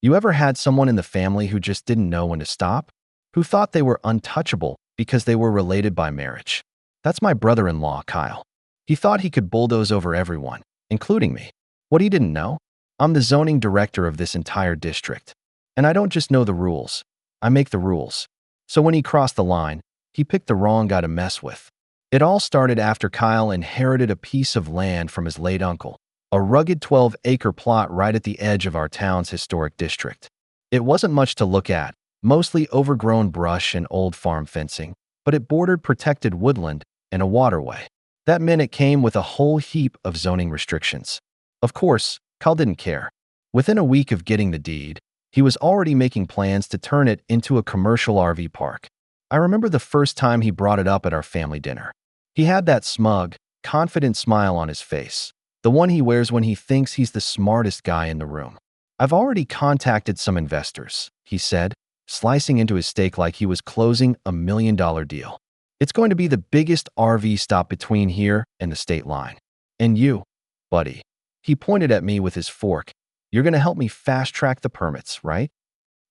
You ever had someone in the family who just didn't know when to stop? Who thought they were untouchable because they were related by marriage? That's my brother-in-law, Kyle. He thought he could bulldoze over everyone, including me. What he didn't know? I'm the zoning director of this entire district. And I don't just know the rules. I make the rules. So when he crossed the line, he picked the wrong guy to mess with. It all started after Kyle inherited a piece of land from his late uncle, a rugged 12-acre plot right at the edge of our town's historic district. It wasn't much to look at, mostly overgrown brush and old farm fencing, but it bordered protected woodland and a waterway. That meant it came with a whole heap of zoning restrictions. Of course, Kyle didn't care. Within a week of getting the deed, he was already making plans to turn it into a commercial RV park. I remember the first time he brought it up at our family dinner. He had that smug, confident smile on his face, the one he wears when he thinks he's the smartest guy in the room. "I've already contacted some investors," he said, slicing into his steak like he was closing a $1 million deal. "It's going to be the biggest RV stop between here and the state line. And you, buddy," he pointed at me with his fork, "you're going to help me fast-track the permits, right?"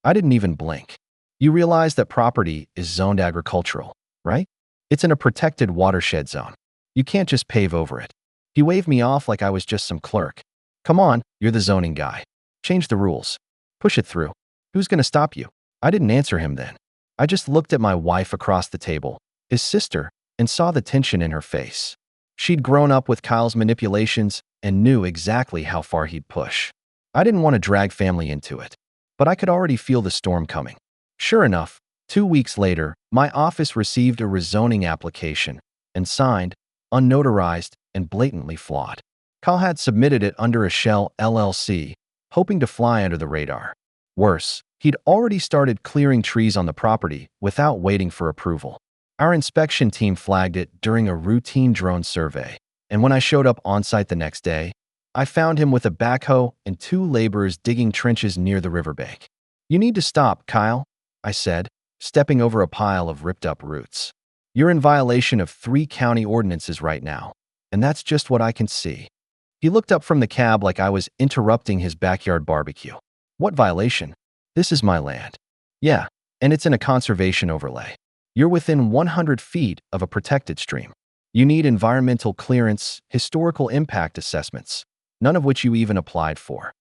I didn't even blink. You realize that property is zoned agricultural, right? It's in a protected watershed zone. You can't just pave over it. He waved me off like I was just some clerk. "Come on, you're the zoning guy. Change the rules. Push it through. Who's going to stop you?" I didn't answer him then. I just looked at my wife across the table, his sister, and saw the tension in her face. She'd grown up with Kyle's manipulations and knew exactly how far he'd push. I didn't want to drag family into it, but I could already feel the storm coming. Sure enough, 2 weeks later, my office received a rezoning application and signed, unnotarized, and blatantly flawed. Kyle had submitted it under a shell LLC, hoping to fly under the radar. Worse, he'd already started clearing trees on the property without waiting for approval. Our inspection team flagged it during a routine drone survey, and when I showed up on site the next day, I found him with a backhoe and 2 laborers digging trenches near the riverbank. "You need to stop, Kyle," I said, stepping over a pile of ripped-up roots. "You're in violation of 3 county ordinances right now, and that's just what I can see." He looked up from the cab like I was interrupting his backyard barbecue. "What violation? This is my land." "Yeah, and it's in a conservation overlay. You're within 100 feet of a protected stream. You need environmental clearance, historical impact assessments, none of which you even applied for."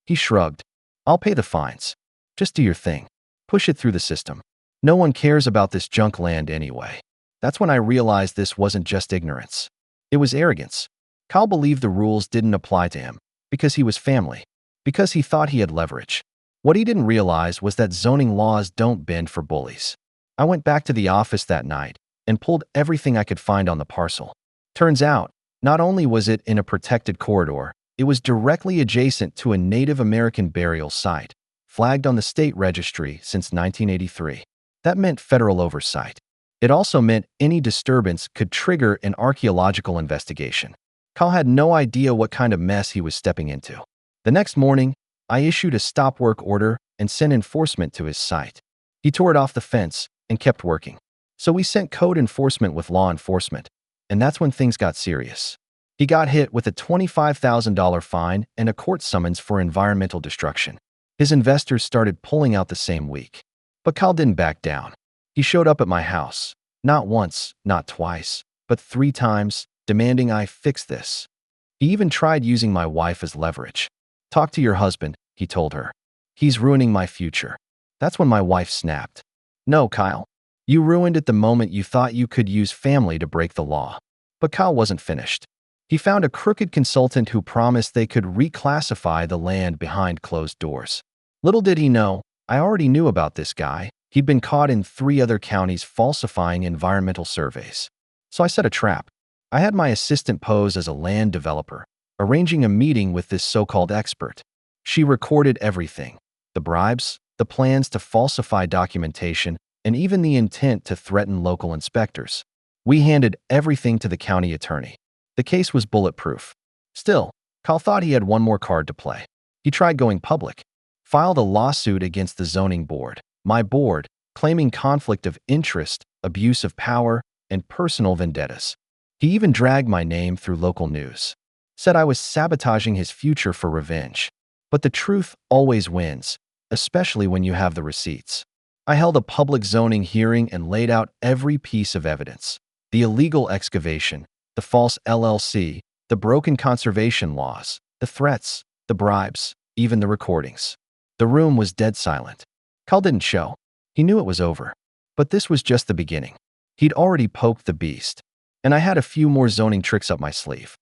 He shrugged. "I'll pay the fines. Just do your thing. Push it through the system. No one cares about this junk land anyway." That's when I realized this wasn't just ignorance. It was arrogance. Kyle believed the rules didn't apply to him because he was family, because he thought he had leverage. What he didn't realize was that zoning laws don't bend for bullies. I went back to the office that night and pulled everything I could find on the parcel. Turns out, not only was it in a protected corridor, it was directly adjacent to a Native American burial site, flagged on the state registry since 1983. That meant federal oversight. It also meant any disturbance could trigger an archaeological investigation. Kyle had no idea what kind of mess he was stepping into. The next morning, I issued a stop work order and sent enforcement to his site. He tore it off the fence and kept working. So we sent code enforcement with law enforcement, and that's when things got serious. He got hit with a $25,000 fine and a court summons for environmental destruction. His investors started pulling out the same week. But Kyle didn't back down. He showed up at my house, not once, not twice, but 3 times, demanding I fix this. He even tried using my wife as leverage. "Talk to your husband," he told her. "He's ruining my future." That's when my wife snapped. "No, Kyle. You ruined it the moment you thought you could use family to break the law." But Kyle wasn't finished. He found a crooked consultant who promised they could reclassify the land behind closed doors. Little did he know, I already knew about this guy. He'd been caught in 3 other counties falsifying environmental surveys. So I set a trap. I had my assistant pose as a land developer, arranging a meeting with this so-called expert. She recorded everything: the bribes, the plans to falsify documentation, and even the intent to threaten local inspectors. We handed everything to the county attorney. The case was bulletproof. Still, Kyle thought he had one more card to play. He tried going public, filed a lawsuit against the zoning board, my board, claiming conflict of interest, abuse of power, and personal vendettas. He even dragged my name through local news, said I was sabotaging his future for revenge. But the truth always wins, especially when you have the receipts. I held a public zoning hearing and laid out every piece of evidence. The illegal excavation, the false LLC, the broken conservation laws, the threats, the bribes, even the recordings. The room was dead silent. Kyle didn't show. He knew it was over. But this was just the beginning. He'd already poked the beast. And I had a few more zoning tricks up my sleeve.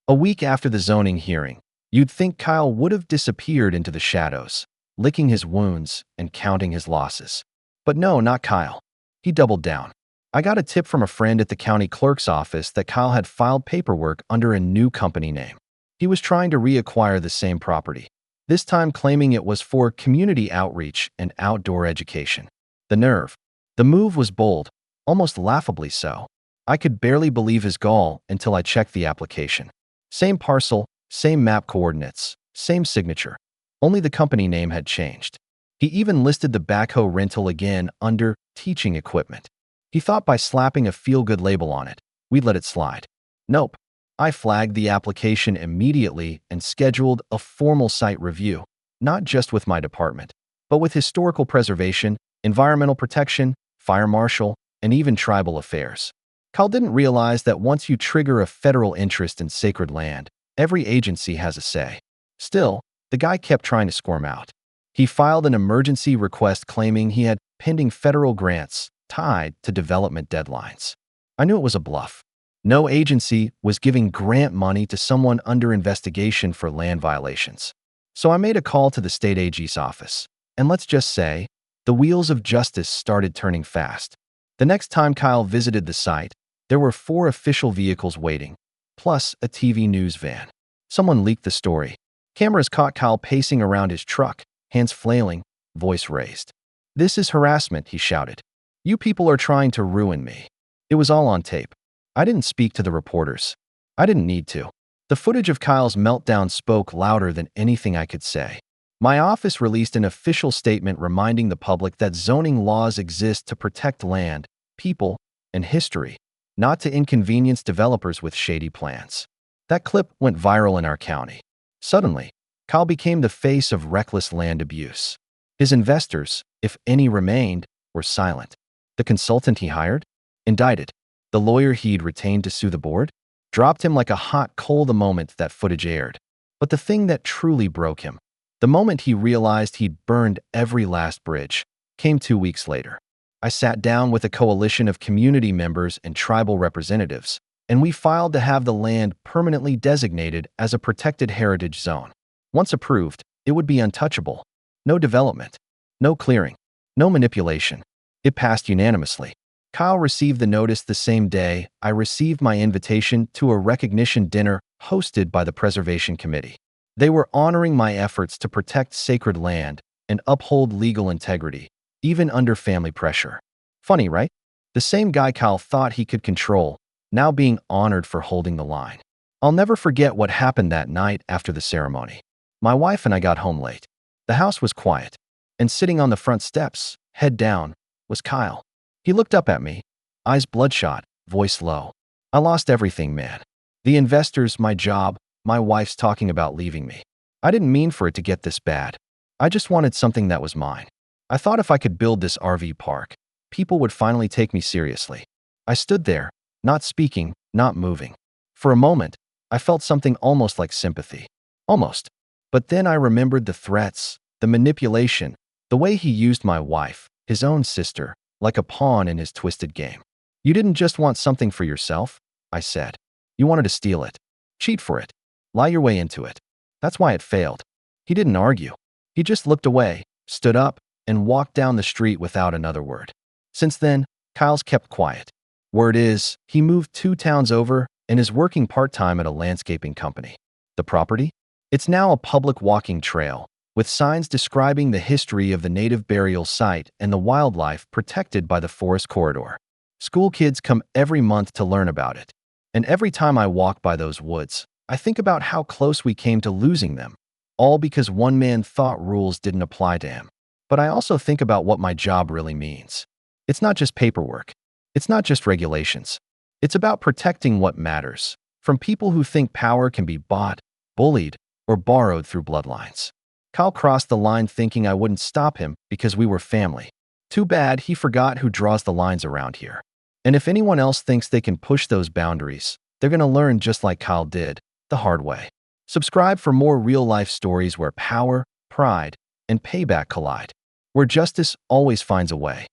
A week after the zoning hearing, you'd think Kyle would have disappeared into the shadows, licking his wounds and counting his losses. But no, not Kyle. He doubled down. I got a tip from a friend at the county clerk's office that Kyle had filed paperwork under a new company name. He was trying to reacquire the same property, this time claiming it was for community outreach and outdoor education. The nerve. The move was bold, almost laughably so. I could barely believe his gall until I checked the application. Same parcel, same map coordinates, same signature. Only the company name had changed. He even listed the backhoe rental again under teaching equipment. He thought by slapping a feel-good label on it, we'd let it slide. Nope. I flagged the application immediately and scheduled a formal site review, not just with my department, but with historical preservation, environmental protection, fire marshal, and even tribal affairs. Kyle didn't realize that once you trigger a federal interest in sacred land, every agency has a say. Still, the guy kept trying to squirm out. He filed an emergency request claiming he had pending federal grants tied to development deadlines. I knew it was a bluff. No agency was giving grant money to someone under investigation for land violations. So I made a call to the state AG's office. And let's just say, the wheels of justice started turning fast. The next time Kyle visited the site, there were 4 official vehicles waiting, plus a TV news van. Someone leaked the story. Cameras caught Kyle pacing around his truck, hands flailing, voice raised. "This is harassment," he shouted. "You people are trying to ruin me." It was all on tape. I didn't speak to the reporters. I didn't need to. The footage of Kyle's meltdown spoke louder than anything I could say. My office released an official statement reminding the public that zoning laws exist to protect land, people, and history, not to inconvenience developers with shady plans. That clip went viral in our county. Suddenly, Kyle became the face of reckless land abuse. His investors, if any remained, were silent. The consultant he hired? Indicted. The lawyer he'd retained to sue the board? Dropped him like a hot coal the moment that footage aired. But the thing that truly broke him, the moment he realized he'd burned every last bridge, came 2 weeks later. I sat down with a coalition of community members and tribal representatives, and we filed to have the land permanently designated as a protected heritage zone. Once approved, it would be untouchable. No development, no clearing, no manipulation. It passed unanimously. Kyle received the notice the same day I received my invitation to a recognition dinner hosted by the Preservation Committee. They were honoring my efforts to protect sacred land and uphold legal integrity, even under family pressure. Funny, right? The same guy Kyle thought he could control, now being honored for holding the line. I'll never forget what happened that night after the ceremony. My wife and I got home late. The house was quiet, and sitting on the front steps, head down, was Kyle. He looked up at me, eyes bloodshot, voice low. "I lost everything, man. The investors, my job, my wife's talking about leaving me. I didn't mean for it to get this bad. I just wanted something that was mine. I thought if I could build this RV park, people would finally take me seriously." I stood there, not speaking, not moving. For a moment, I felt something almost like sympathy. Almost. But then I remembered the threats, the manipulation, the way he used my wife, his own sister, like a pawn in his twisted game. "You didn't just want something for yourself," I said. "You wanted to steal it, cheat for it, lie your way into it. That's why it failed." He didn't argue. He just looked away, stood up, and walked down the street without another word. Since then, Kyle's kept quiet. Word is, he moved 2 towns over and is working part-time at a landscaping company. The property? It's now a public walking trail, with signs describing the history of the native burial site and the wildlife protected by the forest corridor. School kids come every month to learn about it. And every time I walk by those woods, I think about how close we came to losing them, all because one man thought rules didn't apply to him. But I also think about what my job really means. It's not just paperwork. It's not just regulations. It's about protecting what matters, from people who think power can be bought, bullied, or borrowed through bloodlines. Kyle crossed the line thinking I wouldn't stop him because we were family. Too bad he forgot who draws the lines around here. And if anyone else thinks they can push those boundaries, they're gonna learn just like Kyle did, the hard way. Subscribe for more real-life stories where power, pride, and payback collide, where justice always finds a way.